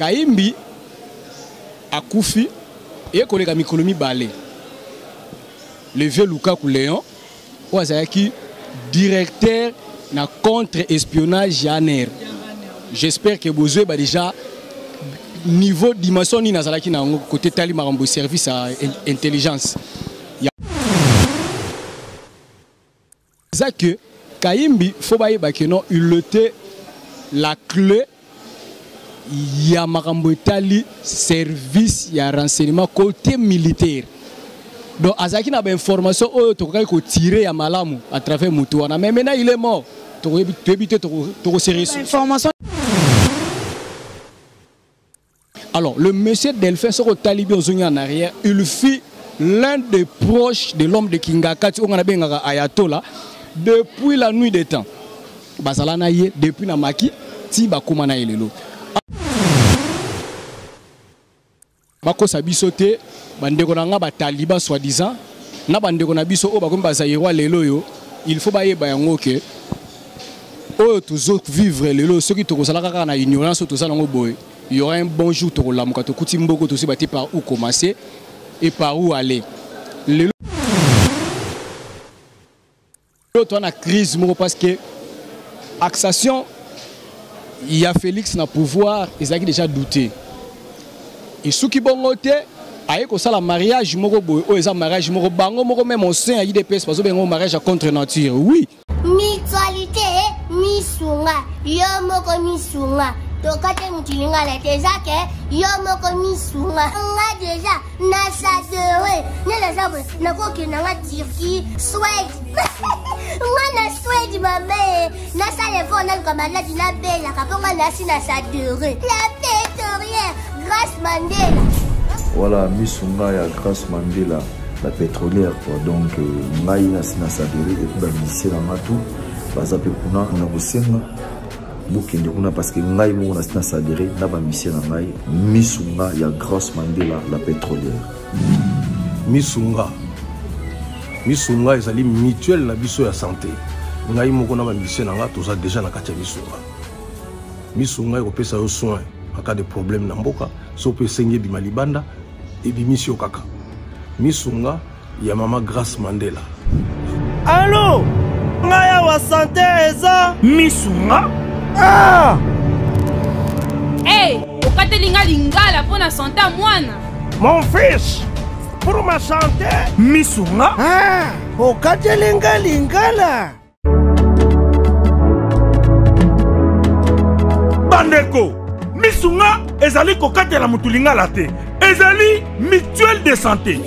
Kayimbi akufi et kolega mikolomi balé. Le vieux Lukaku Léon, qui directeur na contre-espionnage Janer. J'espère que vous avez déjà niveau dimension ni nazalaki na côté tali marambo service à intelligence. C'est que Kayimbi faut ba que non il était la clé ya marambo tali service ya renseignement côté militaire. Donc azaki na ba information oyo to ko tirer ya malamu à travers Mutuana mais maintenant il est mort. To éviter to sérieux information. Alors le monsieur Delphin soko talibi ozongi en arrière, il fut l'un des proches de l'homme de Kingakati on a bengaka Ayatollah depuis la nuit des temps. Bazala na ye depuis na maki ti bakoma na elelo. Bako sabiso te bandeko na nga ba taliba soi-disant na bandeko na biso o bakomi bazayirwa lelo yo il faut ba yeba yango ke o toujours vivre lelo ceux qui to sala kaka na ignorance to sala ngo boy il y aura un bon jour to la muka to kuti mboko to se bati par où commencer et par où aller lelo to na crise moko parce que accession il y a Félix na pouvoir ils a déjà douté. Et ceux qui bon côté, aïe que ça la mariage moko boy, oh ça mariage moko bango moko même au sein aïe des pièces parce que ben mariage à contre nature, oui. Mutualité, misunga, yo moko misunga. Donc quand tu mutulinga la déjà que yo moko misunga. Nga déjà na sa dewe, na la sabre, na ko ke na Turquie, Suède. Nga na Suède maman, na sa le fond na comme la dina belle, ka ponga na si na sa dewe. La pétrolière Grâce Mandela. Voilà, Missunga ya Grâce Mandela, la pétrolière quoi. Donc ngai na sina sadere et puis ministère na matu baza pe kuna na bosenga bokende kuna parce que ngai mo na sina sadere na ba ministère na ngai Missunga ya Grâce Mandela, la pétrolière. Missunga ezali mutuelle na biso ya santé. Ngai moko na ba ministère na nga toza déjà na katia Missunga ko pesa yo soin en cas de problème na mboka so pe sengi bi malibanda et bi mission kaka Missunga ya mama Grâce Mandela. Allô ngaya wa santé eza Missunga ah hey okatelinga lingala pona santé mwana mon fils pour ma santé Missunga ah okatelinga lingala bandeko Missunga ezali kokatela mutulinga la te ezali mutuelle de santé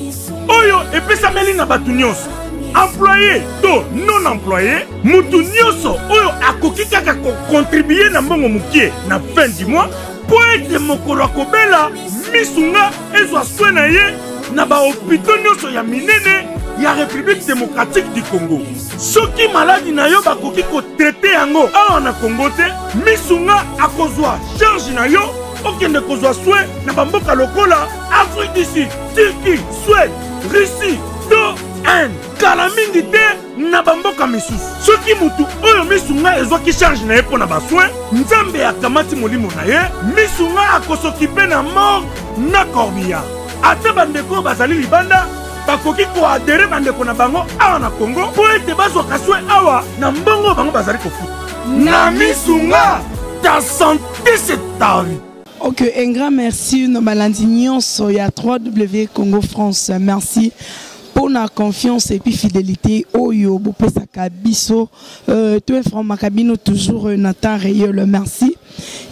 oyo epesameli na batu nyonso employé to non employé mutu nyonso oyo akoki kaka contribuer na mbongo mukie na fin du mois po ete mokolo akobela Missunga ezwa soin na ye na bahôpitaux nyonso ya minene ya République démocratique du Congo. Soki maladi na yo bakoki ko traiter yango awa na Congo te Missunga akozwa charge na yo okende kozwa soin na bamboka lokola Afrique du Sud, Turquie, Suède, Russie, to Inde. Kala mingi te na bamboka misusu. Soki mutu oyo Missunga ezwaki charge na ye pona ba soin nzambe akamati molimo na ye Missunga akosokipe na mort na corbillard. Ate bandeko bazali libanda bakoki ko adere bandeko na bango awa na Congo po ete bazwa kaswe awa na mbongo bango bazali kofuta na Missunga ta santé c'est ta vie. Ok, un grand merci nos malandinions soya 3W Congo France. Merci pour la confiance et puis fidélité. Oyo bopesa kabiso tout informe makabino toujours Nathan Rayol. Merci.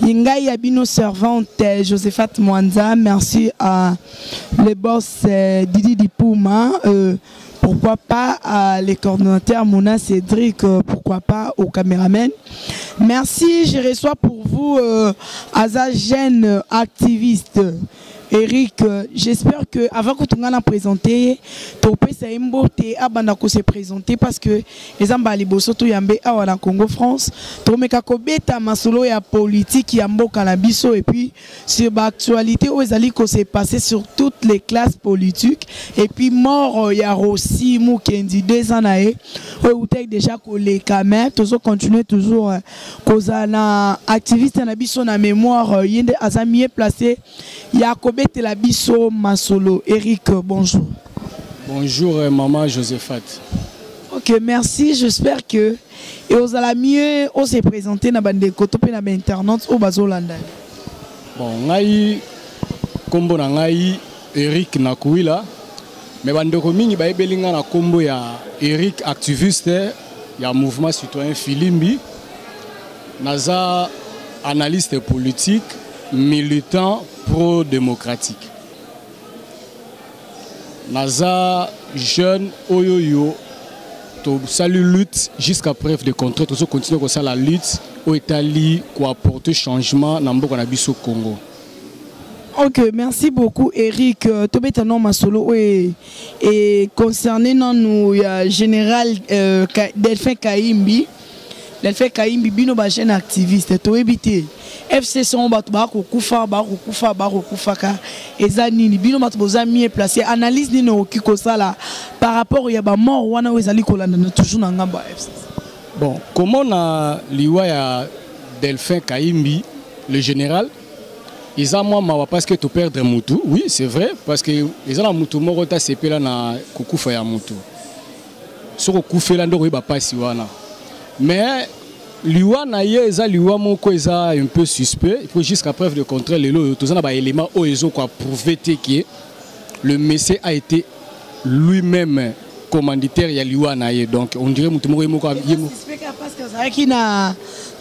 Yingai Abino servante Josephat Mwanza. Merci à le boss Didi Dipouma. Pourquoi pas à les coordonnateurs Mona Cédric, pourquoi pas au caméraman. Merci, je reçois pour vous Aza jeune activiste Eric. J'espère que avant que tu nous présenter, tu peux se présenter parce que les ambaliboso tu yambe awa na Congo France, tu meka kobeta masolo ya politique yambo kanabiso et puis sur l'actualité où ezali ko s'est passé sur toutes les classes politiques et puis mort ya Rossi Mukendi 2 ans nae ou déjà les caméras toujours continuer toujours na activiste na biso na mémoire yende azamié placé Yakobe Telabiso Masolo. Eric, bonjour. Bonjour maman Josephat. Ok, merci, j'espère que et aux allez mieux on s'est présenté na bande kotope na internet au bazolanda. Bon, ngai kombo na ngai Eric Nakuila. Mais bandeko mingi ba ebelinga na kombo ya Eric activiste ya mouvement citoyen Filimbi. Naza analyste politique, militant pro-démocratique. Naza jeune oyoyo to salut lutte jusqu'à preuve de contraire, tout ça continue comme ça la lutte au Italie pour apporter changement dans mboka na biso Congo. Ok, merci beaucoup Eric. Tobetanon Masolo et concerné nous général Delphin Kaimbi. Delphin Kaimbi bino ba jeune activiste to éviter FCC on bat ba ko kufa ka ezanini bino bat bozami placé analyse ni no kiko sala par rapport ya ba mort wana wezali kolanda toujours na ngamba FCC. Bon, comment na liwa ya Delphin Kaimbi le général ils ont moi parce que tu perdre mutu. Oui, c'est vrai parce que ils ont mutu moko ta CP là na kukufa ya mutu. Soko kufa là ndo ba pasi wana. Mais liwa na ye eza liwa moko eza un peu suspect. Il faut jusqu'à preuve de contraire les lots tous na ba élément o ezo quoi prouver que le monsieur a été lui-même commanditaire ya liwa na ye. Donc on dirait mutu moko yemo. Suspect parce que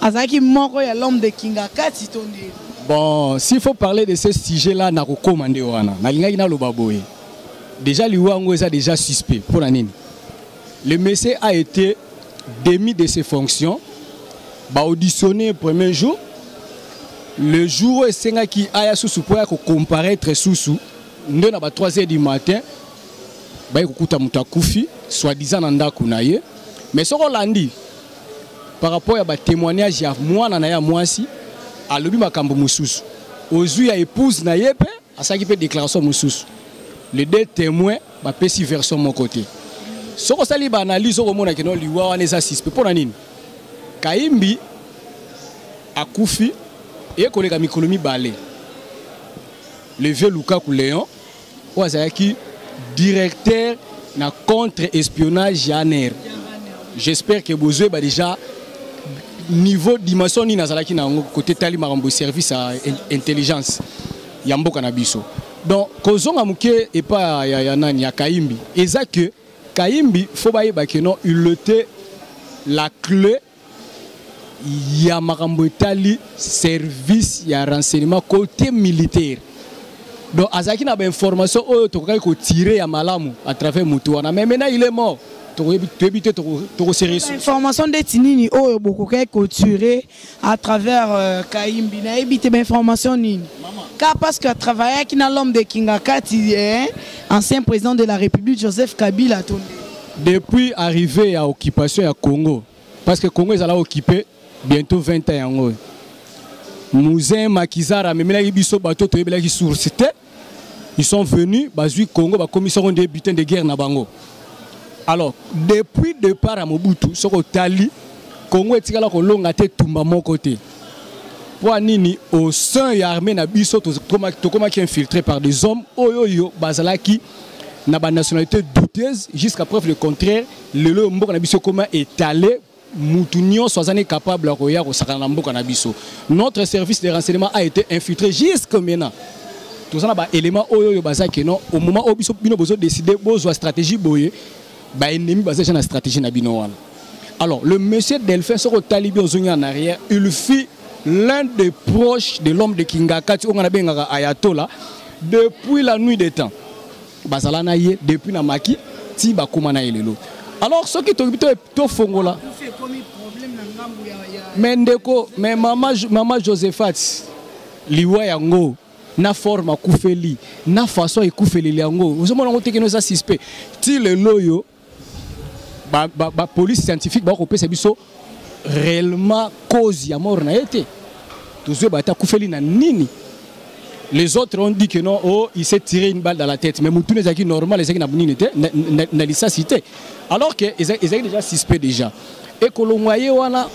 azaki moko ya l'homme de Kingakati tondi. Bon, s'il faut parler de ce sujet-là, na recommandé wana. Na linga ina lobaboye. Déjà liwango est déjà suspect pour la nini. Le monsieur a été démis de ses fonctions, ba auditionné le premier jour. Le jour où senga qui aya susu pour comparaître susu, nde na ba 3h du matin, ba ekukuta mutakufi, soi-disant nanda kunaye. Mais ce qu'on l'a dit par rapport à ba témoignage ya mwana na ya mwasi alobi makambo mususu ozui ya épouse na yepe asaki pe déclaration mususu les deux témoins ba pesi version mon côté soko sali ba analyse ko mona ke no liwa wana eza suspect pour nini Kaimbi akufi et koleka mikolo mibale le vieux Lukaku Léon oazaki directeur na contre espionnage Janer. J'espère que Bozoé ba déjà niveau dimension ni nazalaki na côté tali marambo service à intelligence ya mboka na biso. Donc kozonga muke et pas ya nani ya Kaimbi eza que Kaimbi faut ba yeba que non il était la clé ya marambo tali service ya renseignement côté militaire. Donc azaki na ba information oyo to ko tirer ya malamu à travers mutu wana mais maintenant il est mort. Information de Tinini oh beaucoup couturé à travers Kaimbi na ebité information nini car parce que travailler qui na l'homme de Kingakati ancien président de la République Joseph Kabila tombé depuis arrivé à occupation à Congo parce que Congo est allé occuper bientôt 20 ans yango Mouzin Makizara même là biso bateau to ebela ki sourcité ils sont venus bazui Congo ba commission de butin de guerre na bango. Alors, depuis le départ à Mobutu, ce que Tali, Congo est là qu'on l'a tumba mon côté. Pour nini au sein de l'armée na biso to comment qui infiltré par des hommes oyoyo bazalaki na ba nationalité douteuse jusqu'à preuve le contraire le mboka na biso comment étalé mutunio soazane capable à roya au sakana mboka na biso. Notre service de renseignement a été infiltré jusqu'à maintenant. Tout ça na ba élément oyoyo bazaki non au moment où biso bino besoin décider besoin stratégie boye. Ennemi basé sur la stratégie nabino. Alors le monsieur Delphin soko talibé aux en arrière, il fut l'un des proches de l'homme de Kingakati on a benga Ayatollah depuis la nuit des temps. Bazalana yé depuis na maki ti ba komana elelo. Alors ce qui to fongola. Mais ndeko mais maman Josephat liwa yango na forme kufeli na façon ekufeli yango. Vous avez montré que nous a suspect. Ti le loyo la police scientifique va repérer biso réellement cause ya mort na été tous eux bata kufeli na nini Les autres ont dit que non, oh, il s'est tiré une balle dans la tête. Mais Moutou n'est pas normal, les gens n'a pas cité. Alors qu'ils ont déjà suspect déjà. Et que l'on voyait, on a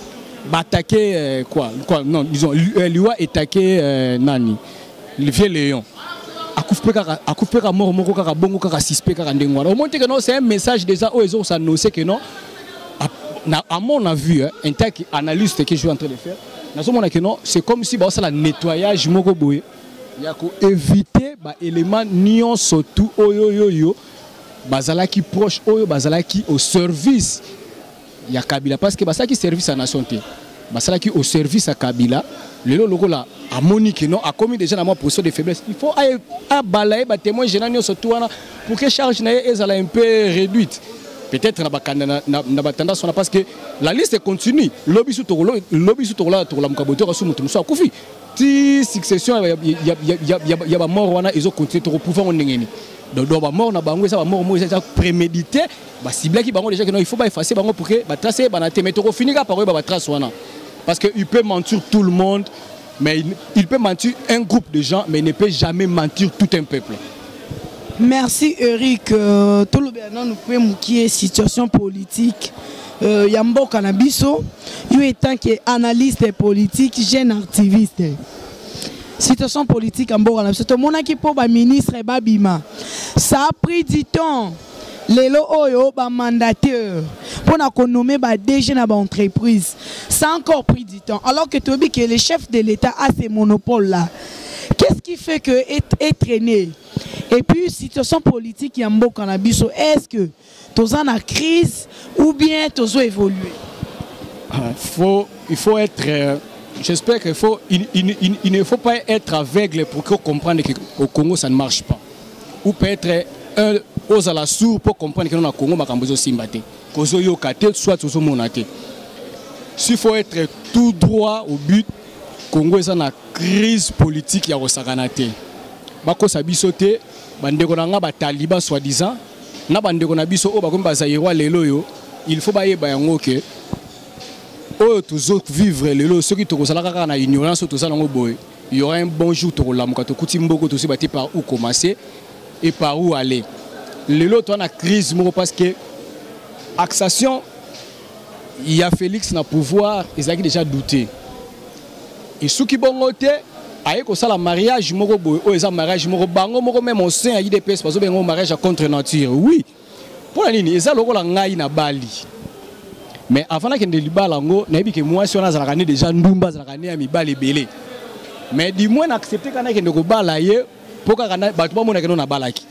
attaqué quoi non, disons, lui a attaqué Nani, le vieux Léon. À couper à mort, à bongo, à suspect, à ndengwana. Au moins que non, c'est un message déjà où ils ont annoncé que non. À mon avis, un tel analyste que je suis en train de faire, c'est comme si c'est le nettoyage. Il y a éviter les éléments nions surtout qui proche qui au service il y a Kabila parce que qui service à la nation qui au service à Kabila le logo là a monique non a commis déjà dans ma position de faiblesse. Il faut balayer les témoins gênants surtout pour que charge soit un peu réduite. Peut-être na tendance parce que la liste continue. Lobby sous la mukaboto sous mutu so kufi. Ti succession il y a mort wana ils ont continué au pouvoir on ngeni. Donc mort na bango ça mort moi ça prémédité ba cible qui bango déjà que non il faut pas effacer bango pour que ba tracer ba na te mettre finir par ba trace wana. Parce que il peut mentir tout le monde mais il peut mentir un groupe de gens mais il ne peut jamais mentir tout un peuple. Merci Eric. Tout le bien nous pouvons mouiller situation politique. Yambo Canabiso, il est tant qu'analyste politique, jeune activiste. Situation politique en Bourg, c'est tout le monde qui peut être ministre et Babima. Ça a pris du temps. Les lois mandataires pour nous nommer des jeunes entreprises. Ça a encore pris du temps. Alors que tu dis que le chef de l'État a ces monopoles-là. Qu'est-ce qui fait que est traîné? Et puis, situation politique, est-ce que tu as une crise ou bien tu as évolué? Il faut être... J'espère qu'il ne faut pas être aveugle pour comprendre qu'au Congo, ça ne marche pas. Ou peut-être aux à la sourd pour comprendre que nous, au Congo, nous avons besoin de soit nous avons s'il faut être tout droit au but, Congo est une crise politique. Il y a une bako sabiso te bandeko nanga ba taliban soi-disant na bandeko na biso o bakomba zairwa lelo yo il faut ba yeba yango ke o toujours vivre lelo ceux qui to kosala kaka na ignorance to sala ngo boy il y aura un bon jour to lamuka to kuti mboko to se bati par où commencer et par où aller lelo to na crise moko parce que accession il y a Félix na pouvoir ils ont déjà douté et ceux qui bongote aïe que ça la mariage moko boy o eza mariage moko bango moko même au sein de PS parce que bengo mariage à contre nature oui pour la nini eza lokola ngai na bali mais avant que de libala ngo na bi que moi si on a zalakane déjà ndumba zalakane ya mibali belé mais du moins accepter kana que ndeko bala ye poka kana batu ba mona que non na balaki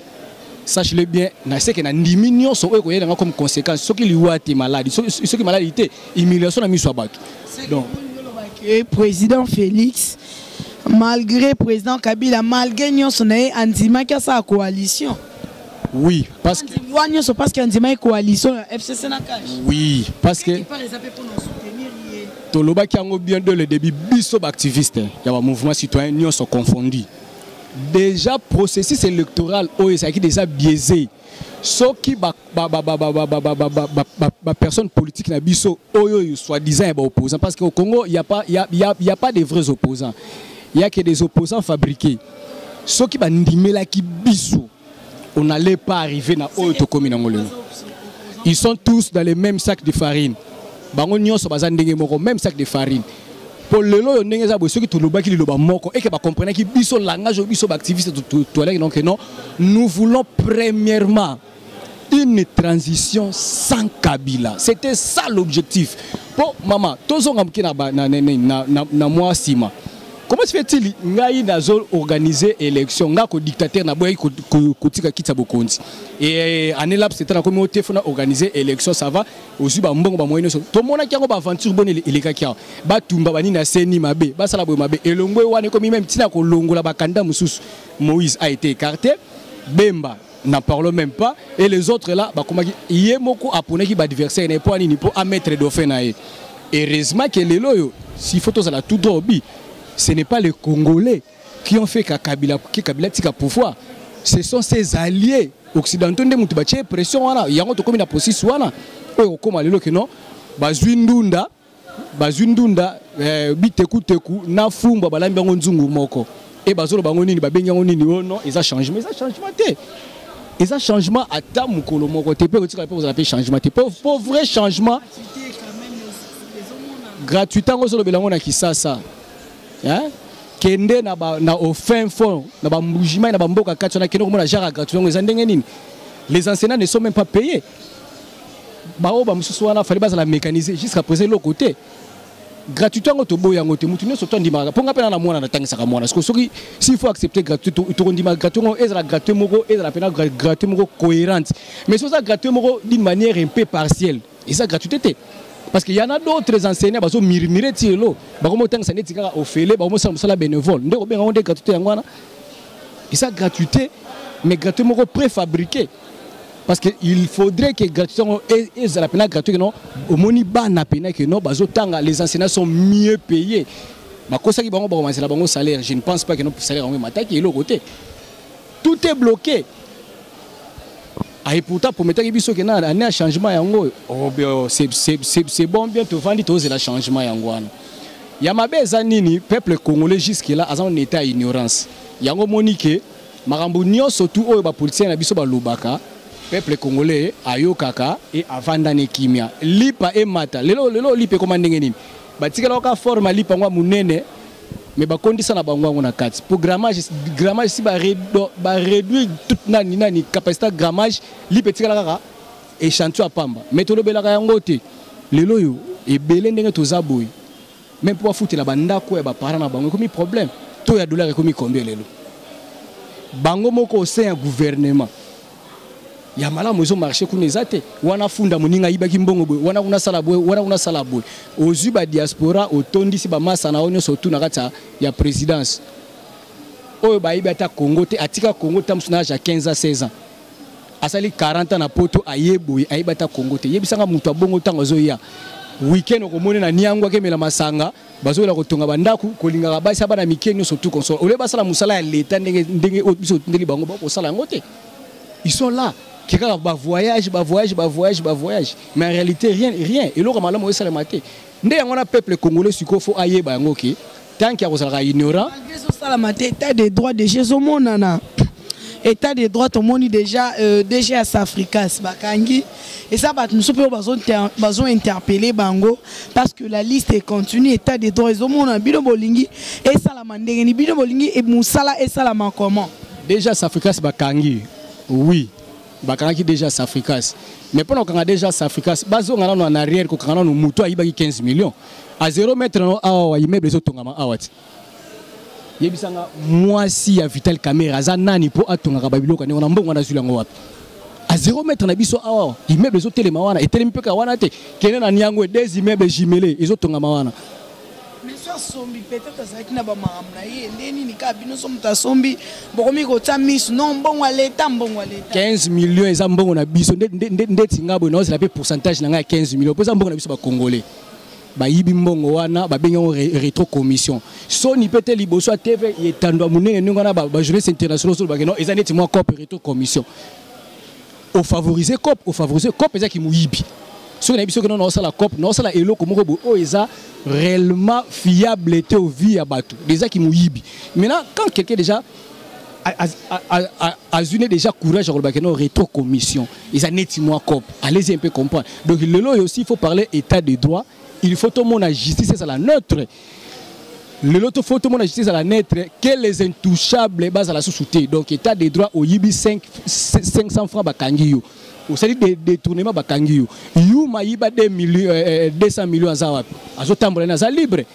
sache-le bien na c'est que na ndiminion so ko yena comme conséquence ce qui lui wati maladie ce qui maladie humiliation na miso batu donc président Félix malgré le président Kabila, malgré son Andima qui a sa coalition. Oui, parce que. Parce qu'Andima est coalition, FCC n'a pas. Oui, parce que. Toloba qui a bien de le début, biso activiste, il y a un mouvement citoyen, nous sont confondus. Déjà, processus électoral, qui est déjà biaisé. Ce qui personne politique na biso, soi-disant opposant, parce qu'au Congo, il n'y a pas de vrais opposants. Il n'y a que des opposants fabriqués. Ceux qui qui bisou, on n'allait pas arriver dans autre commune. Ils sont tous dans les mêmes sacs de farine. Même sac de farine. Pour le lot, ceux qui tournent qui et qui comprennent qui bisou langage bisou activiste donc non, nous voulons premièrement une transition sans Kabila. C'était ça l'objectif. Pour maman, tous on na moi sima. Comment se fait-il organiser l'élection ngako dictateur na boy kotika kitsa bokonzi et année là c'était la communauté fona organiser l'élection ça va aussi ba mbongo ba moyeno to mona kiango ba aventure bonne eleka kia ba tumba bani na seni mabe ba sala boy mabe elongwe wane comme même tina ko longola ba kanda mususu Moïse a été écarté Bemba n'en parlons même pas et les autres là ba komaki yemoko apone ki ba adversaire n'est pas ni pour à mettre dauphin na et heureusement que les loyo si photos à la tout droit ce n'est pas les Congolais qui ont fait que Kabila tika pouvoir. Ce sont ses alliés occidentaux de Moutoubaché pression wana. Il y a encore comme la position wana. Eux comme alelo que non. Bazundunda biteku teku na fumba balambi nzungu moko. et bazolo bango nini ba benga nini non ils a changement té ils a changement à ta mukolo moko te pe ko vous appelle changement te pour vrai changement gratuitement zo belango na kisasa hein kende na au fin fond na ba mbujima na ba mboka kati na kende ko mona jara gratuitement za ndenge nini les enseignants ne sont même pas payés bao ba mususu wana fallait basa la mécaniser jusqu'à présent le côté gratuitement to boya ngote mutu ne soto ndima ponga pena na mwana na tangisa ka mwana parce que s'il faut accepter gratuitement to ndima gratuitement ezala gratuitement moko ezala pena gratuitement moko cohérente mais ça gratuitement moko d'une manière un peu partielle et ça gratuité parce qu'il y en a d'autres enseignants bazo mirmire tielo bakomo tangisa neti kaka ofele bakomo sala bénévole ndeko benga onde gratuité yangwana et ça gratuité mais gratuitement moko préfabriqué. Parce qu'il faudrait que gratuitement et la peine gratuite non au moni bana peine que non bazotanga les enseignants sont mieux payés. Ma cosa qui bango bango la bango salaire, je ne pense pas que nos salaires ont matin qui est l'autre côté. Tout est bloqué. Et pourtant pour mettre biso que na un changement yango c'est bon bien te vendre tous la changement yango wana. Ya mabeza nini peuple congolais jusque là à un état ignorance. Yango monique makambo nyonso tout oyo ba politicien na biso ba lobaka. Peuple congolais ayo kaka et avandane kimia lipa e mata lelo lipe koma ndenge nini batikala ka forma lipa ngwa munene mais ba kondisa na bango na kati pour grammage si ba réduire toute nani capacité grammage lipe tikala kaka échantillon pamba mais to lobela ka yango te lelo yo e belé ndenge to zaboy même pour foutre la banda ko e ba parana na bango comme problème to ya dollar comme combien lelo bango moko au sein gouvernement ya mala mozo marché kunezate wana funda muninga ibaki mbongo boy wana kuna sala boy ozuba diaspora otondi si ba masa na onyo surtout na kata ya présidence oyo ba ibata Congo te atika Congo tamsuna ja 15 à 16 ans asali 40 ans na poto ayeboy ayibata Congo te yebisanga mutu abongo tango zoya weekend okomone na niangwa kemela masanga bazola kotonga bandaku kolinga basi bana mikenyo surtout console ole basala musala ya l'état ndenge biso ndeli bango ba ko sala ngote ils sont là. Quelqu'un va voyage, mais en réalité rien. Et là, on a ça le matin. Nous avons un peuple congolais qui faut ailler bangoki. Tant qu'il y a ignorant. État des droits de Jésus monana. État des droits tout le monde déjà à Africa bakangi et ça va nous besoin interpeller bango parce que la liste est continue état des droits au monde bino bolingi et ça la mandengeni bino bolingi et musala et ça la comment déjà Africa bakangi oui. Bakanaki déjà s'africas mais pendant qu'on a déjà s'africas bazo ngana en arrière ko kana no muto ayibaki 15 millions à 0 mètre no awa immeuble zo tongama awati yebisanga mwasi ya Vital Caméra za nani po atonga babiloka ne on mbongo na zula ngo wapi à 0 mètre na biso awa immeuble zo telema wana etelemi peka wana te kene na niango des immeubles jumelés izo tongama wana mais ça sombi peut-être ça qui n'a pas mamna yé ndeni ni kabino somta sombi bokomi ko tamis non bon l'état 15 millions eza mbongo na biso ndeti ngabo na ozela pe pourcentage na nga 15 millions poza mbongo na biso ba congolais ba yibi mbongo wana ba benga rétro commission so ni pete liboso a TV yetandwa munene ngona ba journaliste international so ba no eza neti moi cop rétro commission au favoriser cop eza ki muyibi so na biso que non ça la cop non ça la eloko moko bo o eza réellement fiable te au vie à bateau déjà qui mouyibi maintenant quand quelqu'un déjà a uné déjà courage à la rétro commission ils a net moi cop allez un peu comprendre donc le lot aussi il faut parler état de droit il faut tout le monde à justice c'est la neutre le lot faut tout le monde à justice à la neutre que les intouchables base à la sous-souté donc état de droit au yibi 500 francs bakangiyo au sali de détournement bakangiyo yu mayiba 200 millions azawapi azotambola na za libre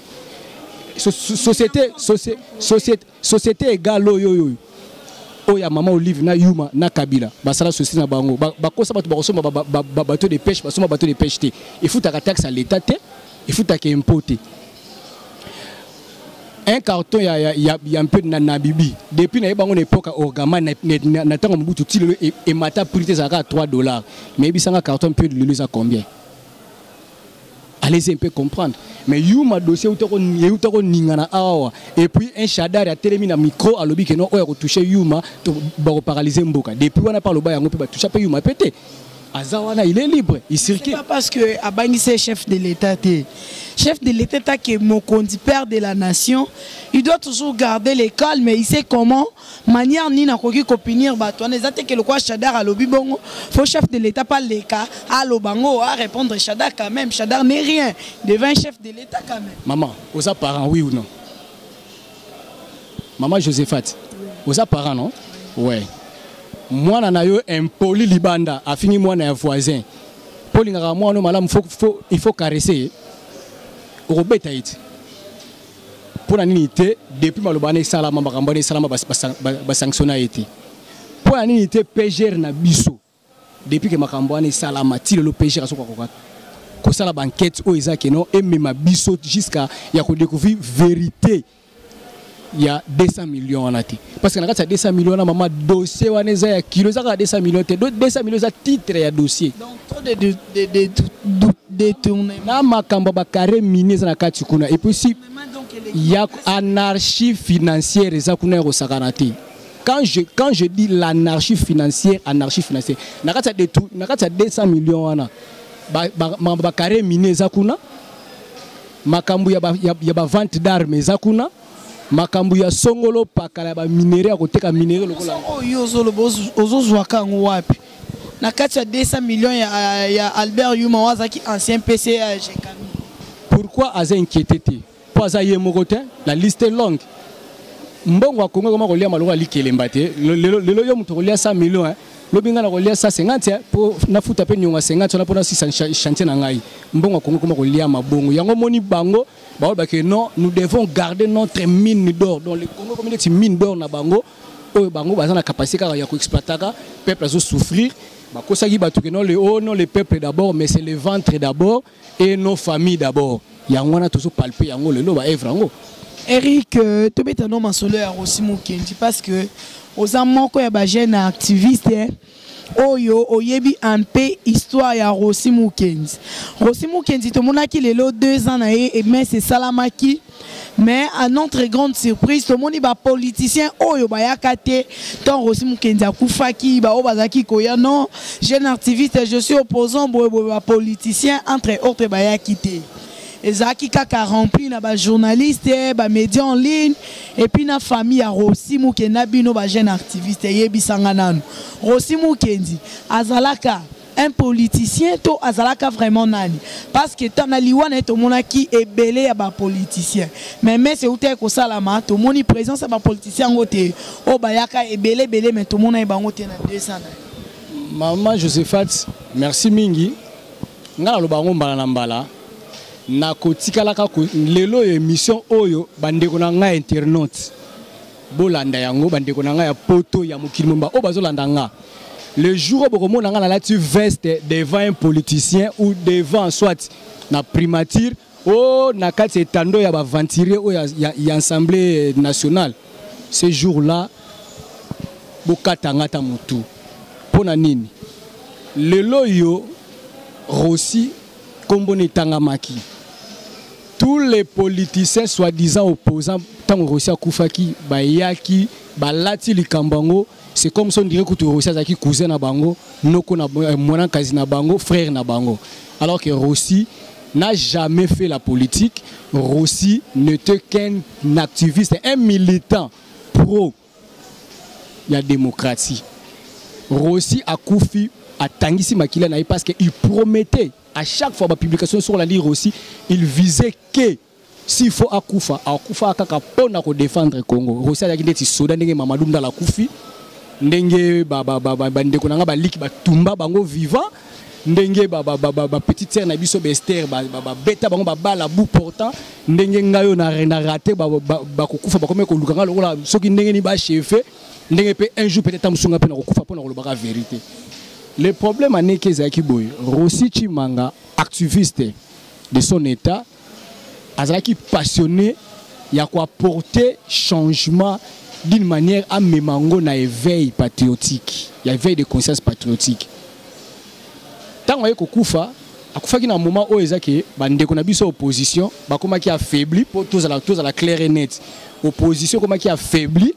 société égale yo oya mama Olive na Yuma na Kabila basala société na bango bakosa bato bakosoma bateau de pêche basoma bateau de pêche te il faut ta taxe à l'état te il faut ta impoter un carton il y a un peu de nabibi depuis na bango époque orgama na tango mbutu tilo et mata prix ça à $3 mais bisanga carton peut le à combien allez un peu comprendre mais Yuma dossier utako ningana awa et puis un chadar a télémina micro à lobby que non oya ko toucher Yuma to ba paralyser mboka depuis on a pas le ba yango pe ba toucher pe Yuma pété Azawana, il est libre, il circule. C'est pas parce que Abangi c'est chef de l'État. Chef de l'État qui est Mokondi, père de la nation, il doit toujours garder les calmes, mais il sait comment, manière ni n'a qu'aucun copinir batoine. Exactement que le quoi Chadar à l'obi bongo, faut chef de l'État pas les cas, à l'obango à répondre Chadar quand même. Chadar n'est rien, devient chef de l'État quand même. Maman, aux parents, oui ou non? Maman Joséphat, aux parents, non? Ouais. Moi, je suis impoli libanda, a fini moi, un voisin. Polingara, moi, il faut caresser. Robert Haït. Pour la unité, depuis Malobane Salama, Marambane Salama, sanctionné été. Pour la unité, PGR na biso. Depuis que Marambane Salama, le PGR a son quoi. Qu'on sa la banquette, au Isaac et non, et même biso jusqu'à y a découvert vérité. Il y a 200 millions en athée. Parce que y a 200 millions, maman, dossier, il y a kilos, 200 millions, 200 millions, titre et dossier. Donc, trop de détournements. Na makamba ba carré miné na katikuna. Et puis si il y a anarchie financière ezakuna ko sakanati. Quand je dis l'anarchie financière, nakata 200 millions wana. Ba carré miné zakuna. Makambu ya ba vente d'armes zakuna. Makambu ya songolo pakala ba minerai akoteka minerai lokola. Oh yo zolo bozo zwaka ngwapi. Na 200 millions il y a Albert Yuma Wazaki ancien PCA. Pourquoi Aza inquiété? Pour Aza Yemogotin, la liste est longue. Mbongo Kongo comment relia malwa likelembate. Le yo muto relia 100 millions hein. Lobinga na relia 150 pour na futa pe nyonga 50 na pona 600 chantier na ngai. Mbongo Kongo comment relia mabongo. Yango moni bango ba que non, nous devons garder notre mine d'or. Donc le Congo comme une mine d'or na bango. Oh bango baza na capacité ya ko exploiter peuple azo souffrir. Non les peuples d'abord, mais c'est le ventre d'abord et nos familles d'abord. Il y a un toujours palpé, il y a un le Eric, tu es un homme en solaire aussi, parce que aux amants, il y a des jeunes activistes. Oyo oyebi un peu histoire ya Rossi Mukenzi. Rossi Mukenzi tout le monde a qui les 2 ans et mais c'est Salamaki. Mais à notre grande surprise, tout le monde est politicien. Oyo bayakate tant Rossi Mukenzi a koufaki ba obazaki koya non. Jeune activiste, je suis opposant ba politicien entre autres bayakite. Ezaki kaka rempli na ba journaliste, ba médias en ligne et puis na famille à Rossi Mukenzi na bino ba jeune activiste yebi sanganano. Rossi Mukenzi azalaka un politicien to azalaka vraiment nani parce que tant aliwana to monaki ebelé ya ba politicien mais c'est outé ko salama to moni présence ba politicien ngote o bayaka ebelé mais to mona bango te na 200. Maman Joséphat, merci mingi. Ngala lo bango mbala na mbala. Na kotikalaka ko lelo émission oyo bandeko na nga internaute bolanda yango bandeko na nga ya poto ya mokili momba o bazolanda nga le jour où on a la veste devant un politicien ou devant soit na primature ou na kati etando ya ba ventire ou ya assemblée nationale ce jour là bokatanga ta mutu pona nini lelo yo Rossi kombone tangamaki. Tous les politiciens soi-disant opposants, tant Rossi a Koufaki, Bayaki, Balati Likambango, c'est comme si on dirait que tu Rossi a cousin na bango, Noko na Mwana Kazi na bango, frère na bango. Alors que Rossi n'a jamais fait la politique. Rossi n'était qu'un activiste, un militant pro la démocratie. Rossi a Koufi a Tangisi Makila parce qu'il promettait à chaque fois la publication sur la lire aussi, il visait que s'il faut Akoufa akaka pona ko défendre le Congo. Rossi a dit soda ndenge Mamadou Ndala Koufi, ndenge ndeko nanga ba liki ba tumba bango vivant, ndenge petite sœur na biso Bester beta bango bala bout portant, ndenge ngayo na raté ba kokufa ba komeko lukanga lokola soki ndenge ni ba chefé, ndenge pe un jour peut-être amsunga pe na kokufa pona ko lobaka vérité. Le problème est que Zaki Boy, Rossi Chimanga, activiste de son état, Azaki passionné, il y a quoi porter changement d'une manière à mémango na éveil patriotique, il y a éveil de conscience patriotique. Tant que Koufa, Akoufa qui na moment où Ezaki, bandeko na biso opposition, ba comment qui affaibli pour tous à la claire et nette. Opposition comment qui affaibli,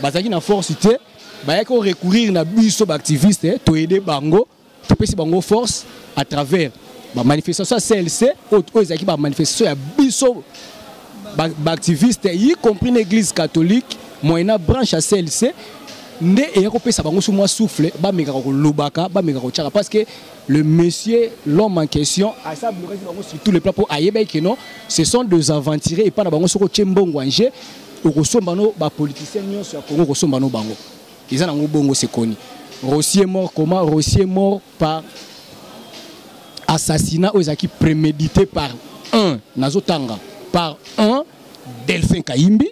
bazaki na force bah il faut recourir na biso activiste to aider bango topesi bango force à travers la manifestation CLC aux manifestation ya biso activistes y compris l'église catholique moyena branche à CLC nde et kopesa bango sous moi souffle ba meka ko lobaka ba meka ko tchaka parce que le monsieur l'homme en question a ça bloqué bango sur tous les plans pour ayeba que non ce sont des aventuriers et pas na bango soko tchembongo anje ko sombano ba politiciens nyonso ya Congo ko sombano bango ils en ont bongo c'est connu. Rossi est mort comment? Rossi est mort par assassinat aux acquis prémédité par un Nazotanga, par un Delphin Kaimbi,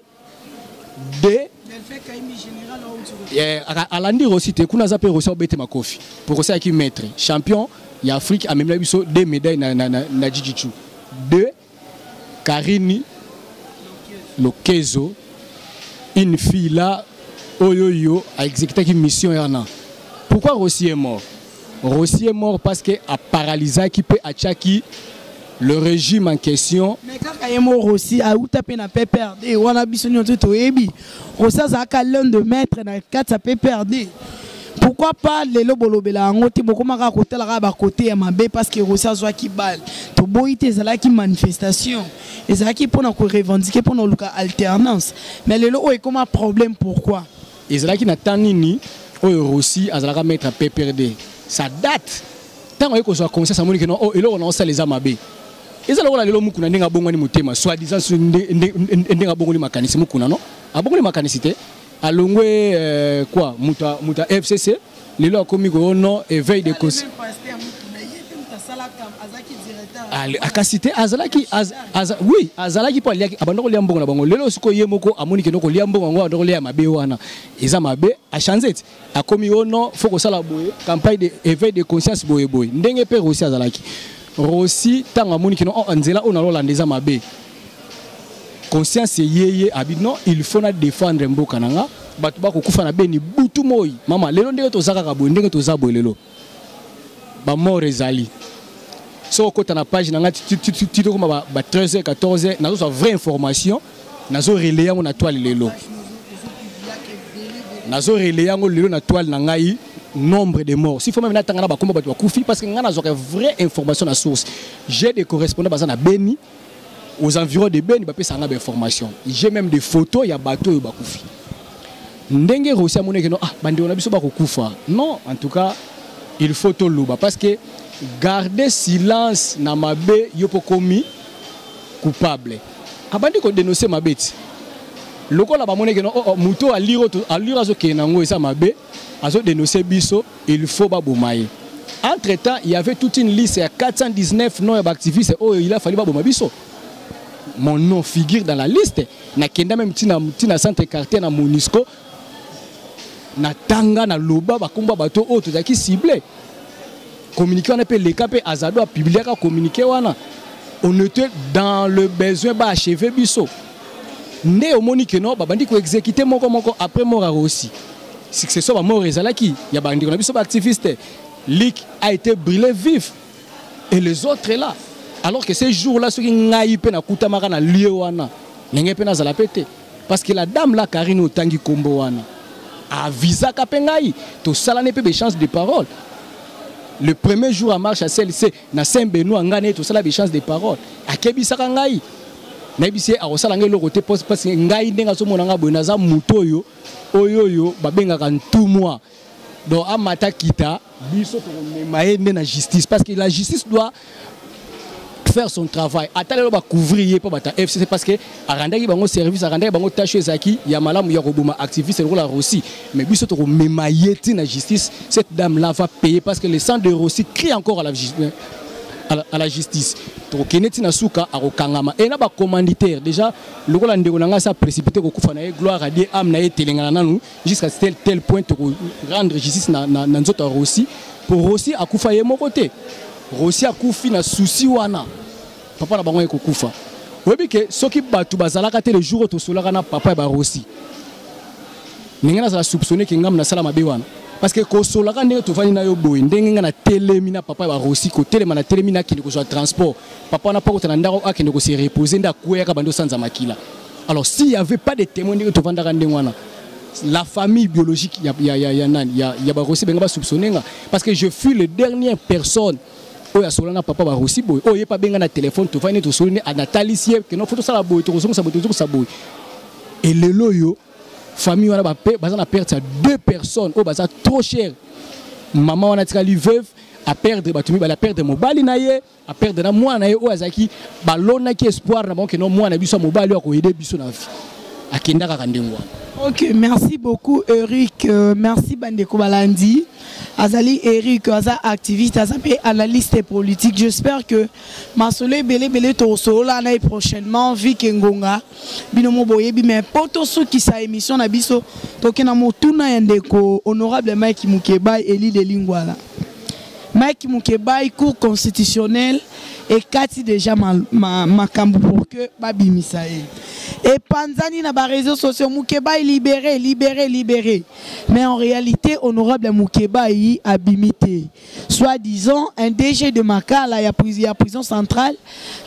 deux Delphin Kaimbi général à l'andir aussi te kuna zape Rossi obete makofi pour Rossi qui maître champion y Afrique a même biso deux médailles na jiu-jitsu. Deux Karini Lokezo, une fille là Oyoyo a exécuté une mission yana. Pourquoi Rossi est mort? Rossi est mort parce que a paralysé qui peut attaquer le régime en question. Mais quand il est mort Rossi a où tapé na peut perdre et on a bisogno tout ebi. Rossi a l'un de maître na 4 ça peut perdre. Pourquoi pas les lobolobela ngoti bokoma ka côté la ba côté mabe parce que Rossi a zo qui balle. To boité ça là qui manifestation. Et ça qui pour na ko revendiquer pour na alternance. Mais les lo est comme un problème pourquoi? Et ça qui na tanini Rossi a zalaka mettre à PPRD. Ça date. Tant que soit conscience à mon que non oh et là on a ça les amabé. Et ça là le mukuna ndinga bongo ni mutema soit disant ndinga bongo ni makanisi mukuna non. A bongo ni makanisité. Alongwe quoi muta FCC les là comme ko non éveil de cause. Akasité azalaki oui azalaki po liaki abandoko lia mbongo na bango lelo siko yemoko amoni ke noko lia mbongo ngo adoko lia mabe wana eza mabe a chanzete akomi ono foko sala boye campagne de éveil de conscience boye boye ndenge pe Rossi azalaki Rossi tanga amoni ke no nzela ona lola ndeza mabe conscience yeye abino il faut na défendre mboka nanga batu ba kokufa na beni butu moyi mama lelo ndenge tozaka ka boye ndenge tozaboye lelo ba mort ezali. So quand on a page na tu comme ba 13h 14h na zo vraie information na zo relayer na toile lelo na zo relayer lelo na toile na ngai nombre de morts si faut même na tangana ba komba ba kufi parce que ngana zo vraie information na source j'ai des correspondants bazana Beni aux environs de Beni ba pesa nga ba information j'ai même des photos ya bateau yo ba kufi ndenge Rossi amoneke no ah bande on a biso ba kufa non en tout cas il faut tout louba parce que garder silence na mabe yopo komi coupable abandi ko dénoncer mabeti lokola ba moneke no muto aliro azo kenango esa mabe azo dénoncer biso il faut ba bomaye. Entre temps il y avait toute une liste à 419 noms d'activistes oh il a fallu ba bomaye biso mon nom figure dans la liste na kenda même tina centre quartier na Monisco na tanga na loba ba komba bato o to zaki ciblé. Communiquer on appelle les capés Azado a publié qu'à communiquer on était dans le besoin bah achever biso né au monique non bah bandi ko exécuter mon après mort aussi successeur ba mort ezalaki ya bandi ko na biso ba activiste Lick a été brûlé vif et les autres là alors que ces jours là ceux qui ngai pe na kutamaka na lieu wana ngenge pe na zala pété parce que la dame là Karine Otangi Kombo wana a visa ka pe ngai to sala ne pe be chance de parole. Le premier jour à marche à CLC, na Saint-Benoît, ngane tout ça la chance de parole. A kebisa ngai. Na bisi a osala ngai le côté parce que ngai ndenga so monanga bonaza mutoyo oyoyo babenga kan tout mois. Donc a mata kita biso to memaye na justice parce que la justice doit faire son travail. Atale ba couvrir pas bata FCC parce que arandaki bango service arandaki bango tâche ezaki ya malamu ya koboma activiste le Rossi mais biso to memaye na justice cette dame là va payer parce que le sang de Rossi crie encore à la justice. To keneti na suka akokangama et na ba commanditaire déjà le kola ndeko nanga sa précipité ko kufa na gloire à Dieu âme na etelengana nanu jusqu'à tel point to rendre justice na nzoto Rossi pour Rossi akufa ye mon côté. Rossi a koufi na souci wana papa na bango eko kufa webi ke soki batu bazalaka te le jour to solaka na papa ba Rossi ninga na soupçonner ke ngam na sala mabe wana parce que ko solaka ndenge to vani na yo boy ndenge nga na telemi na papa ba Rossi ko telema na telemi na kini ko so transport papa na pas ko ndako akende ko se reposer nda kuya ka bando sanza makila alors s'il y avait pas de témoins ndenge to vandaka ndenge wana la famille biologique, il y a aussi benga soupçonné parce que je fus le dernière personne où ya solana papa ba aussi boy oh pas benga na téléphone to fani to solone à Nathalie que non photo ça la boy to ça boy et le loyo famille wana ba na perdre deux personnes oh baza trop cher maman wana tika li veuve à perdre batumi ba la perdre mobali na ye à perdre na mwana na ye o azaki balona ki espoir na bon que non mwana biso mobali ko aider biso na vie akenda ka ndengwa. Ok, merci beaucoup Eric, merci Bandeko Balandi. Azali Eric, Aza activiste, Aza analyste politique. J'espère que Masole Bele Torso l'année prochainement, Vic Ngonga, Binomo Boyebi, mais pour tous ceux qui sa émission Nabiso, Tokena Motuna Yandeko, honorable Mike Mukeba, Eli de Lingwala. Mike Mukeba, cours constitutionnel et Kati déjà Makambu pour que Babi Misae. Et Panzani na ba réseaux sociaux Mukeba est libéré. Mais en réalité, honorable Mukeba est abimité. Soit disant un DG de Makala, il y a prison centrale.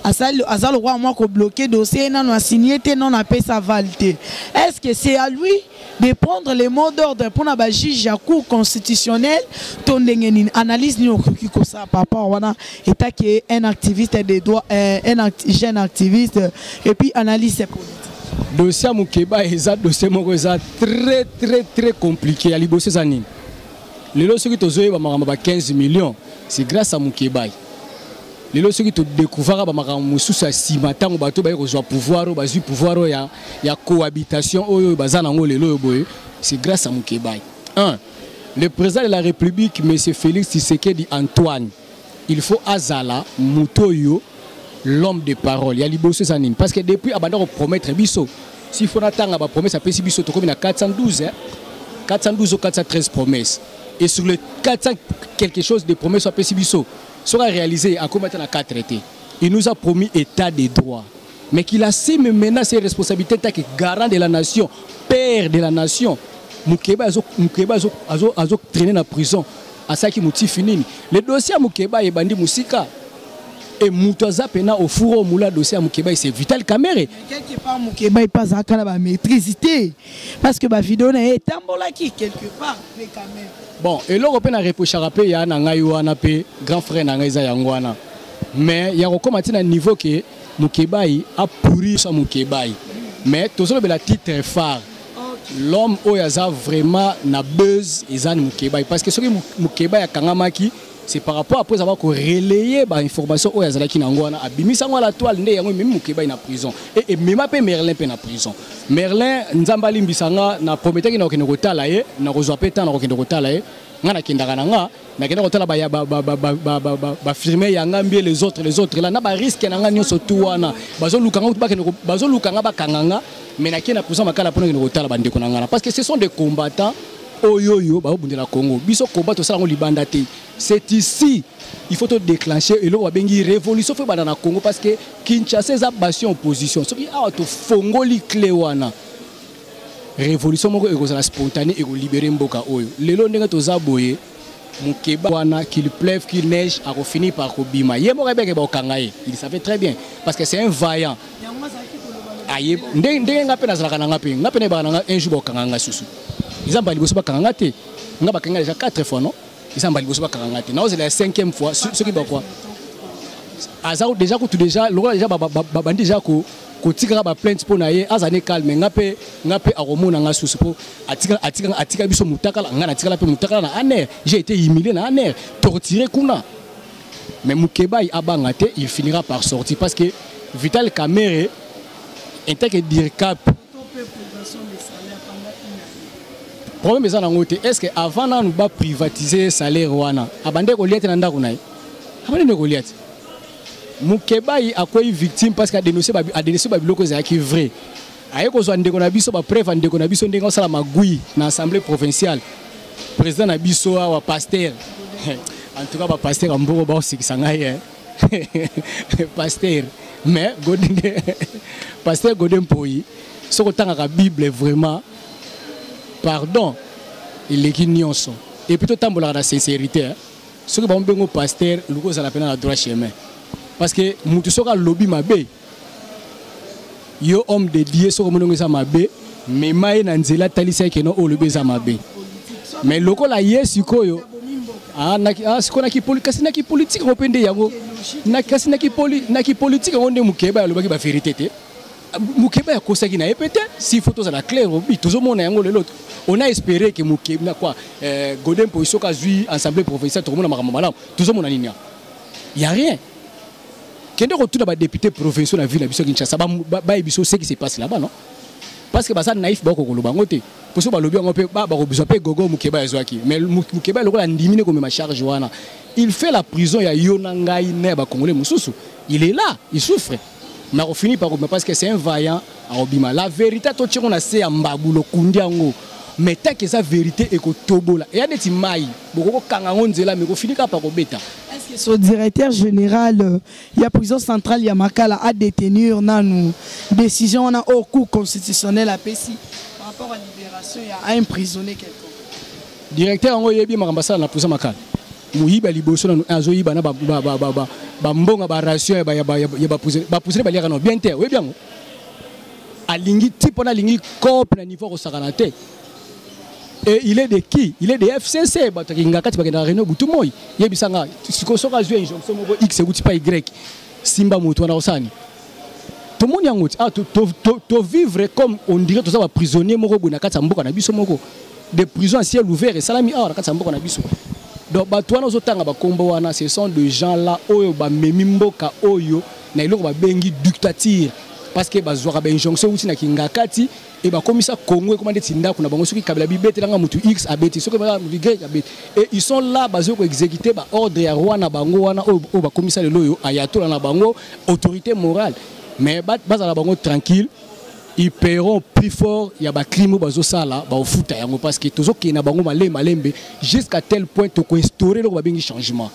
Azal le roi moi ko bloqué dossier non a signé non a payé sa validité. Est-ce que c'est à lui de prendre les mots d'ordre pour na ba juge à cour constitutionnel ton ngeni analyse ni okoki ko ça papa wana état qui est un activiste des droits jeune activiste et puis analyse politique. Dossier Mukeba est un dossier très compliqué à libosser zanine. Les lois qui tozoé ba 15 millions, c'est grâce à Mukeba. Les lois qui to découvert ba mususu sa simata ngo bato ba ko pouvoir o bazu pouvoir ya cohabitation o bazana ngo lelo boye, c'est grâce à Mukeba. 1. Le président de la République M. Félix Tshisekedi Antoine, il faut azala mutoyo l'homme de parole. Il y a libosé zanine parce que depuis abandon promettre biso. S'il faut attendre la promesse à Pessibiso, tu as 412, 412 ou 413 promesses. Et sur les 400 quelque chose de promesses à Pessibiso sera réalisé en commettant à 4 traités. Il nous a promis état des droits. Mais qu'il assume maintenant ses responsabilités en tant que garant de la nation, père de la nation. Mukeba a traîné dans la prison. À ça qui mouti fini. Le dossier à Mukeba est bandi Moussika. Et Moutaza pena au four au moula dossier à Mukeba c'est Vital Kamere. Quelque part Mukeba pas à la maîtrisité parce que ma vidéo est tambola qui quelque part mais quand même. Bon et l'Europe a reproché à rappeler ya nangai wana pe grand frère nangai za yangwana. Mais il y a encore un niveau que Mukeba a pourri sa Mukeba. Mais tout ça la titre phare. L'homme oyaza vraiment na buzz ezan Mukeba parce que ce que Mukeba ya kangamaki c'est par rapport après avoir relayé l'information où Yazalaki Nangwana a bimisa la toile né yango même Mukeba na prison et même pas Merlin pe na prison. Merlin Nzambali Mbisanga na promettait qu'il na kotala ye na kozwa peta na kotala ye ngana kindaka nga na kenda kotala ba firmer yanga mbie les autres là na ba risque na nga nyonso tu wana bazo lukanga ba kanganga mais na kena prison makala pona kotala bandeko na ngana parce que ce sont des combattants oyoyo ba obundela Congo biso combat to sala ngo libanda te. C'est ici il faut te déclencher et là on va bengi révolution fait dans Congo parce que Kinshasa a battu en opposition so a to fongoli cléwana révolution moko ekozala spontanée et libérer mboka oyo lelo ndenge toza boye Mukeba wana qu'il pleuve qu'il neige a fini par kobima yemo rebeke ba okangaye il savait très bien parce que c'est un vaillant aye ndenge ngape na zalaka ngape ne ba un jour ba okanganga susu ils ont baliboso ba kanganga te nga ba kanganga déjà 4 fois non ils ont baliboso ba kanganga te na c'est la 5e fois ce qui ba quoi azao déjà ko tout déjà lokola déjà ba déjà ko tika ba plainte pour naye azane calme ngape aromona nga susu po atika biso mutakala ngana atika la pe mutakala na aner j'ai été humilié na aner torturé kuna mais Mukeba abanga te il finira par sortir parce que Vital Kamere en tant que DIRCAP problème est en côté est-ce que avant nous ba privatiser salaire wana abande ko liete na ndako naye abande ko liete Mukeba a quoi victime parce qu'il a dénoncé biloko qui vrai. Aye ko zo ndeko na biso ba preuve ndeko na biso ndenga sala magui na assemblée provinciale. Président na biso wa pasteur. En tout cas ba pasteur mboko ba osikisanga ye. Pasteur mais pasteur Godem Poyi soko tanga ka Bible vraiment pardon il est nyonso et plutôt tambola la sincérité. Ce que ba mbengo pasteur luko za la pena na droit chemin. Parce que Moutoussoka lobby mabe, yo homme de Dieu, so comme nous mabe, mais mai na nzela talisa ke no olobi za mabe mais lokola yesu koyo sikoyo naki politique opende yango naki politique yango nde mukeba alobaki ba vérité te mukeba yakosaki na ye peut-être si faut tozala clair obi tozomona yango lelo on a espéré que mukeba quoi Godin Position ka zui assemblée provinciale tokomona makambo malamu tozomona nini y a rien kende retour ba député provinciaux na ville na biso Kinshasa ba ebiso ce qui se passe là-bas non parce que basa naïf ba ko kolobango te pour ça ba lobi ngo pe ba ko biso pe gogo mukeba ezwaki mais mukeba lokola ndimine comme ma charge wana il fait la prison ya yona ngai ne ba congolais mususu il est là il souffre mais on finit par parce que c'est un vaillant à Obima la vérité to tchiko na se ya mbabulo kundiango mais tant que sa vérité est ko tobola et ya neti mai boko kanga ngonzela mais ko finit par ko beta. Est-ce que son directeur général il y a prison centrale ya Makala a détenir nanu décision on a au cours constitutionnel à Pessi par rapport à libération il y a un prisonnier quelqu'un directeur ngo yebi makambasa na prison Makala muyiba liboso na azo yiba na ba mbonga ba ration ya ba pousser ba liaka no bien te oui bien alingi tipo na lingi cop na niveau osakana te et il est de qui il est de FCC batakinga kati bakenda Renault Butumoy yebisanga siko soka zwe injonction moko X ekuti pa Y simba mutu na osani tout le monde yango to vivre comme on dirait tous ça prisonnier moko bona kati mboka na biso moko des prisons à ciel ouvert et salami na kati mboka na biso. Donc batwana ozotanga bakombo wana ce sont des gens là oyo ba memi mboka oyo na iloko ba bengi dictature parce que bazwaka ba injonction uti na kingakati et ba komisa Congo comment dit tinda kuna bango soki kabila bibete langa mutu X abeti soki ba mutu Y abeti et ils sont là bazo ko exécuter ba ordre ya roi na bango wana oyo ba komisa lelo yo ayatola na bango autorité morale mais bazala bango tranquille ils paieront plus fort il y a ba crime bazo sala ba ofuta yango parce que tozo ki na bango malembe jusqu'à tel point to ko instaurer le ba bengi changement.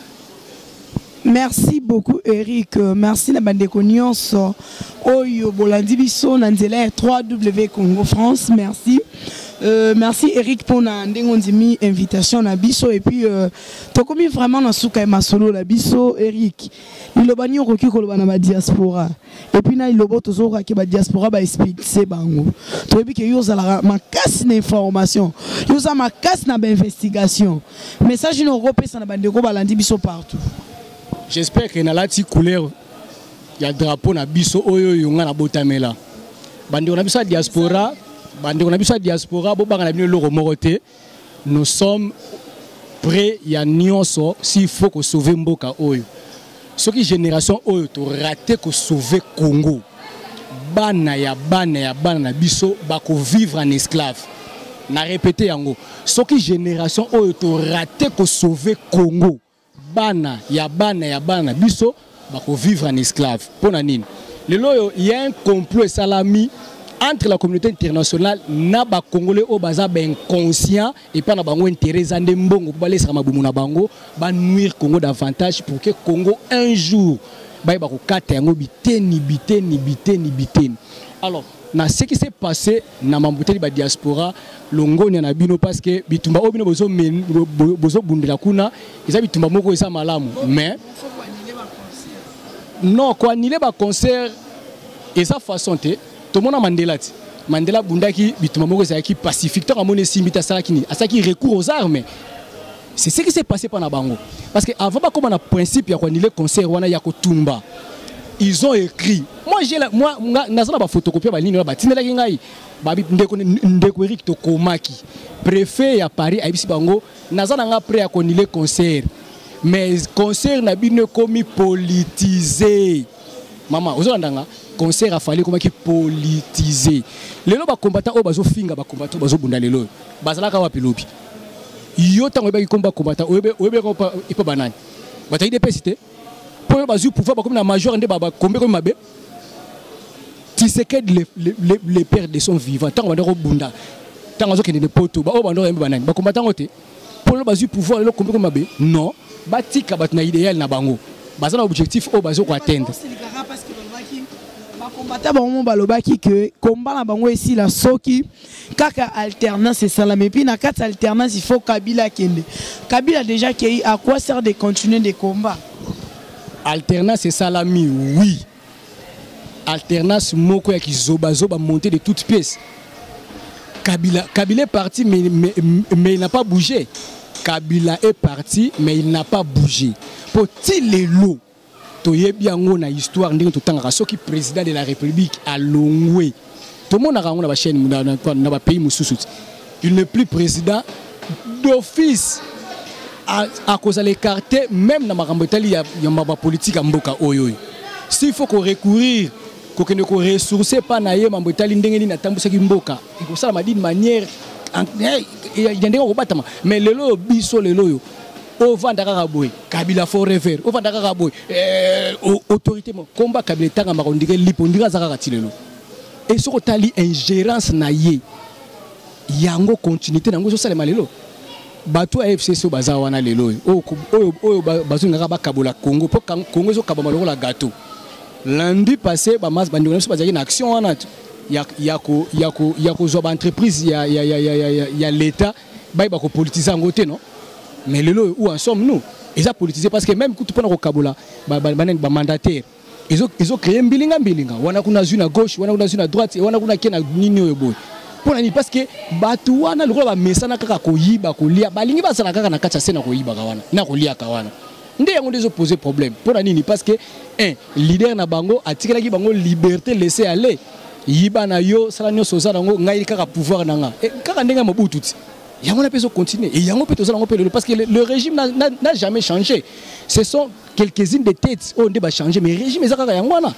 Merci beaucoup Eric, merci la bande de nyonso oyo bolandi biso na nzela 3W Congo France, merci. Merci Eric pour na ndengondimi invitation na biso et puis to komi vraiment na suka e masolo la biso Eric. Ilobani okoki koloba na ba diaspora et puis na ilobo tozoka ke ba diaspora ba expliquer bango. To yebi ke yozala makasi na information, yoza makasi na ba investigation. Message no repesa na bande ko balandi biso partout. J'espère que na lati couleur ya drapeau na biso oyo yonga na botamela. Bande na biso diaspora nous sommes prêts à nyonso s'il faut que sauver mboka oyo. Ce qui génération oyo to raté que sauver Congo. Bana ya bana biso bako vivre en esclave. Na répéter yango. Ce qui génération oyo to raté que sauver Congo. Bana ya bana biso bako vivre en esclave. Pona nini? Lelo il y a un complot salami entre la communauté internationale na ba congolais au baza ben inconscient et pas na bango intérêt zande mbongo pour baler sama bumu na bango ba nuire Congo davantage pour que Congo un jour ba ko kata yango biteni. Alors na ce qui s'est passé na mambuteli ba diaspora longoni na bino parce que bitumba obino bozo bundela kuna eza bitumba moko eza malamu mais non quoi annuler ba concert eza façon te tout le monde Mandela bundaki bituma moko zaki pacifique tant amone simbita salaki asaki recours aux armes. C'est ce qui s'est passé pendant bango parce que avant pas comme on a principe ya annuler concert wana ya kotumba. Ils ont écrit moi nazana ba photocopie ba ligne ba tinela ngai ba ndeko Eric Tokomaki préfet ya Paris abisi bango nazana nga prêt à annuler concert mais concert na bino komi politisé. Maman ozondanga concert a fallu comme qui politisé. Les loba combattants au bazo finga ba combattant bazo bunda lelo. Bazalaka wa pilobi. Yo tango ba combat combattant obe ko ipo banane. Bataille de pesité. Pour bazo pouvoir ba comme na major ndé ba combat comme mabe. Tshisekedi les pères de son vivant tango ba bunda. Tango zo kende de poto ba o bando ba banane. Ba combattant oté. Pour bazo pouvoir le combat comme mabe. Non, ba tika bat na idéal na bango. Bazana objectif au bazo ko atteindre. Combattant bango balobaki que combat na bango ici la soki kaka alternance c'est ça mais puis na quatre alternance il faut Kabila kende. Kabila déjà qui à quoi sert de continuer des combats? Alternance c'est salami oui. Alternance moko ya kizoba monter de toutes pièces. Kabila est parti, mais il n'a pas bougé. Kabila est parti, mais il n'a pas bougé. Pour les lots, tu y bien une histoire qui président de la République à Longwe. Tout le monde a une chaîne dans le pays. Il n'est plus président d'office à cause de l'écarté, même dans il y a une politique à Mboka. S'il faut qu'on recourir, qu'on ne ressource pas na ye Mambotali ndengeni na tambusa Mboka, il faut ça m'a dit de manière il y a des robots mais le lo biso le lo yo au Vandara boy Kabila forever au Vandara boy autorité combat Kabila tanga makondike lipondira zaka tilelo et ce tali ingérence na ye yango continuité nango so salema lelo bato AFC so bazawana lelo oyo bazo ngaka bakabola Congo po Congo zo kabama lokola gâteau lundi passé ba mas bandiko so bazaki na action wana yako zo ba entreprise ya l'état ba ko politiser en côté non mais lelo où en sommes nous ils ont politisé parce que même quand tu prends au kabola ba mandataire ils ont créé mbilinga wana kuna zuna gauche wana kuna zuna droite wana kuna kena nini oyo boy parce que batu wana lokola ba mesana kaka koyiba kolia balingi basala kaka na kacha sena koyiba kawana na kolia kawana ndé yango des opposés problème pour nini parce que un leader na bango atikela ki bango liberté laisser aller yiba na yo sala nyo soza nango ngai kaka pouvoir nanga kaka ndenga mobutu yango na peso continuer et yango peut tozala ngo parce que le régime n'a jamais changé. Ce sont quelques-unes des têtes on débat changer mais le régime ezaka yango wana.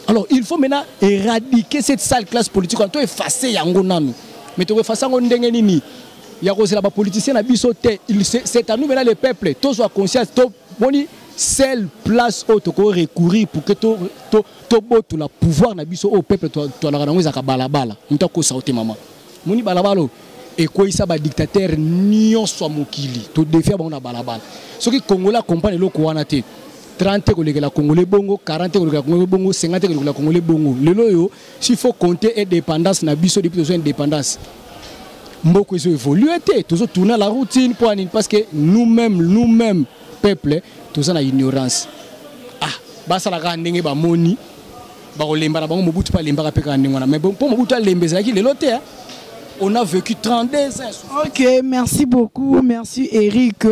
Alors il faut maintenant éradiquer cette sale classe politique on doit effacer yango nanu mais to effacer ngo ndenge nini ya kozela ba politicien na biso te c'est à nous maintenant le peuple tous soit conscience to boni seule place où tu peux recourir pour que tu botu la pouvoir na biso au peuple to la rango ezaka balabala ntako sauter maman moni balabalo et quoi ça ba dictateur nyonso mokili to défier ba na balabala ce qui congolais comprendre le ko wana te 30 kolekela congolais bongo 40 kolekela congolais bongo 50 kolekela congolais bongo lelo yo s'il faut compter indépendance na biso depuis besoin indépendance mboko ils ont évolué toujours tourner la routine pour parce que nous-mêmes peuple tous en ignorance basa la ndenge ba moni ba kolemba na bango mobutu pa lemba ka peka ndengona mais pour mobutu alembeza ki lelo te on a vécu 32 ans. OK, merci beaucoup, merci Eric.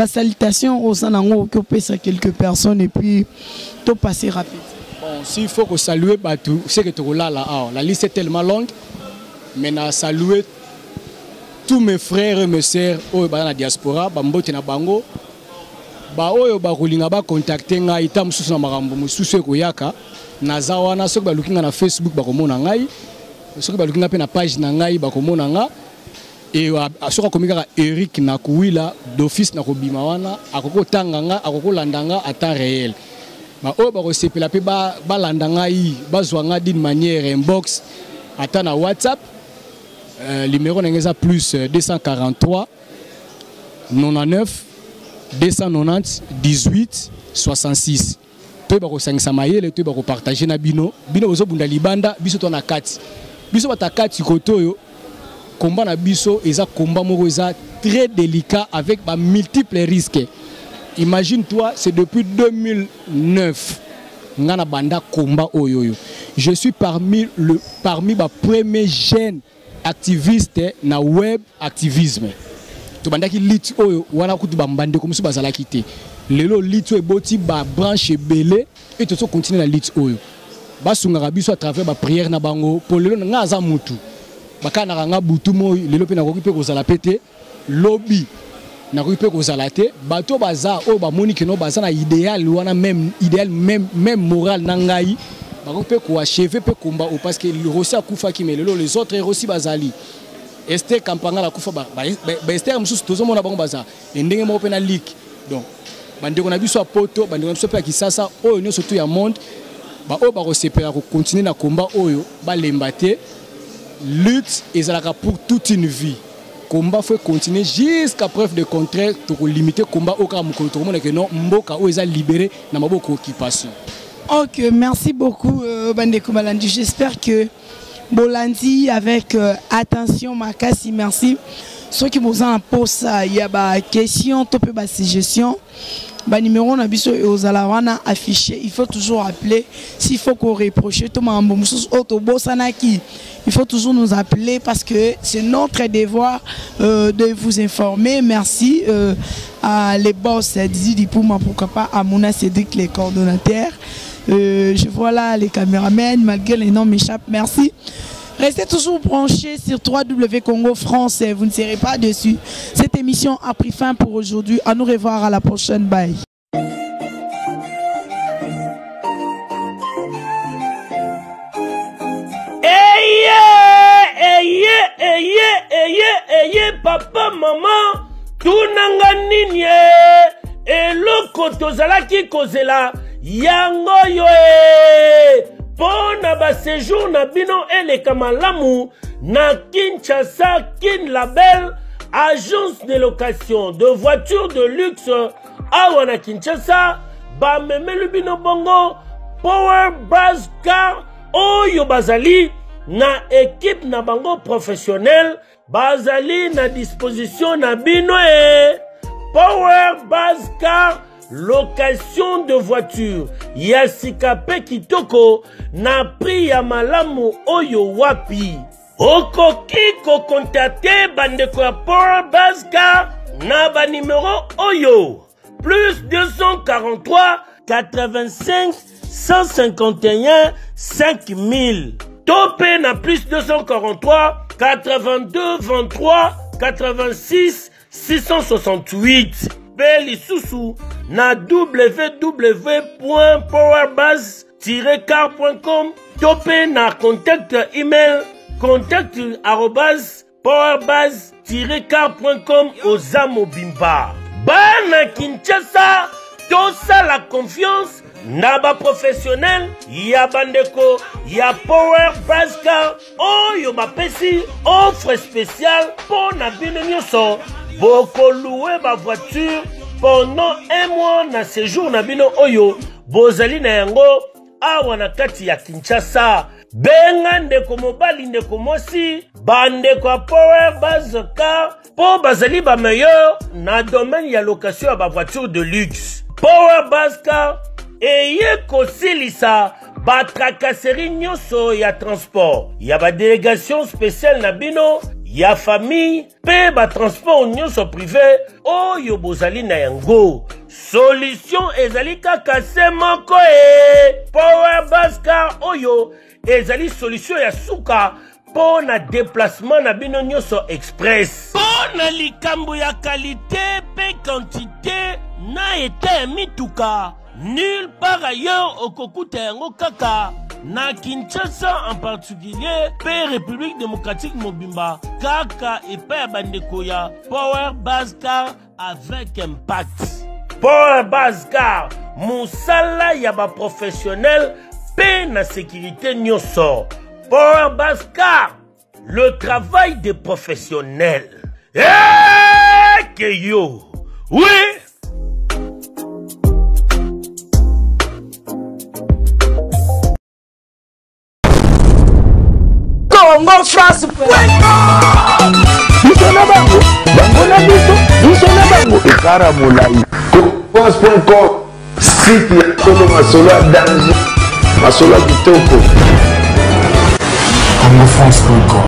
Salutations aux Sanango qui ont passé quelques personnes et puis tout passer rapide. Bon, s'il faut que saluer Batou, c'est que tu là la liste est tellement longue. Mais na saluer tous mes frères et mes sœurs au la diaspora, bambote na bango. Ba oyo ba kolinga ba contacter ngai ta mususu na makambo mususu ekoyaka na zawana soki ba lookinga na Facebook ba komona ngai soki ba lookinga pe na page na ngai ba komona nga et soki komika Eric na kuwila d'office na kobima wana akoko tanganga akoko landanga à temps réel ba oyo ba ko sepela pe ba landa ngai ba zwanga d'une manière inbox ata na WhatsApp numéro n'engeza plus 243 99 290 18 66. Tu vas sangisa mayele, tu vas partager na bino ozo bunda libanda biso to na kati. Biso bata kati koto combat na biso eza combat moko eza très délicat avec ba multiples risques. Imagine-toi, c'est depuis 2009 ngana banda combat oyoyo. Je suis parmi ba premiers jeunes activistes na web activisme. To bandaki lit oyo wana kutu bambande comme si bazala kité lelo lit oyo boti ba branche belé et to continuer la lit oyo basunga biso à travers ba prière na bango pour lelo nga za mutu bakana nga butu mo lelo pe na ko pe ko zala pété lobby na ko pe ko zala té bato baza oyo ba moni que no baza na idéal wana même moral na ngai ba ko pe ko achever pe komba parce que le rosa kufa ki mais lelo les autres aussi bazali Esther Kampanga la kufa ba Esther mususu tozomona bango baza ndenge mo pena leak donc bandeko na biso poto bandeko na biso pe kisasa oyo nyonso tout ya monde ba oyo ba ko sepela ko continuer na combat oyo ba lembate lutte ezalaka pour toute une vie combat faut continuer jusqu'à preuve de contraire to limiter combat au cas mukolo to mona que non mboka oyo eza libéré na maboko occupation. OK, merci beaucoup bandeko Malandi, j'espère que Bolandi avec attention Makasi, merci. Ceux qui vous en posent, il y a des questions, des suggestions. ba numéro na biso et aux alawana affiché. Il faut toujours appeler. S'il faut qu'on reproche tout mambo mususu otobosanaki, il faut toujours nous appeler parce que c'est notre devoir de vous informer. Merci à les boss Didi Dipouma, pourquoi pas à Mouna Cédric, les coordonnateurs. Je vois là les caméramans, malgré les noms m'échappent. Merci. Restez toujours branchés sur 3W Congo France. Vous ne serez pas dessus. Cette émission a pris fin pour aujourd'hui. À nous revoir à la prochaine. Bye. Papa, maman, tunanga nini eloko tozalaki kozela yango yo pona ba séjour na bino eleka malamu na Kinshasa Kin Label, agence de location de voitures de luxe awa na Kinshasa. Ba memelu bino bongo Power Buzz Car oyo bazali na équipe na bango professionnel, bazali na disposition na bino Power Buzz Car, location de voiture ya sikape kitoko na prix ya malamu oyo wapi. Okoki ko contacter bandeko ya Power Buzz Car na ba numéro oyo plus 243 85 151 5000. Topé na plus 243 82 23 86 668. Beli Soussou na www.powerbuzz-car.com. Topé na contact email contact@powerbuzz-car.com Ozamo Bimba. Bana Kinshasa, tosa la confiance na ba professionnel ya bandeko ya Power Buzz Car oyo bapesi offre spéciale pour na bino nyonso. Boko louer ba voiture pendant un mois na séjour na bino oyo bozali na yango awa na kati ya Kinshasa. Benga ndeko mobali ndeko mosi bandeko ya Power Buzz Car po bazali ba meilleur na domaine ya location ya ba voiture de luxe. Power Buzz Car eye kosilisa ba tracasserie nyonso ya transport ya ba délégation spéciale na bino ya famille pe ba transport nyonso privé oyo bozali na yango. Solution ezali kaka se moko Power Buzz Car oyo ezali solution ya suka po na déplacement na bino nyonso express. Po na likambo ya qualité pe quantité na ete mituka nulle part ailleurs au Kokuta yango kaka na Kinshasa en particulier pe République démocratique Mobimba kaka epa ya bandeko ya Power Buzz Car avec impact. Power Buzz Car musala ya ba professionnel pe na sécurité nyonso. Power Buzz Car, le travail des professionnels. Que yo, oui. Congo France. France.com, site ya Kolo Masolo ya danger, Masolo ya kitoko. Congo France.com.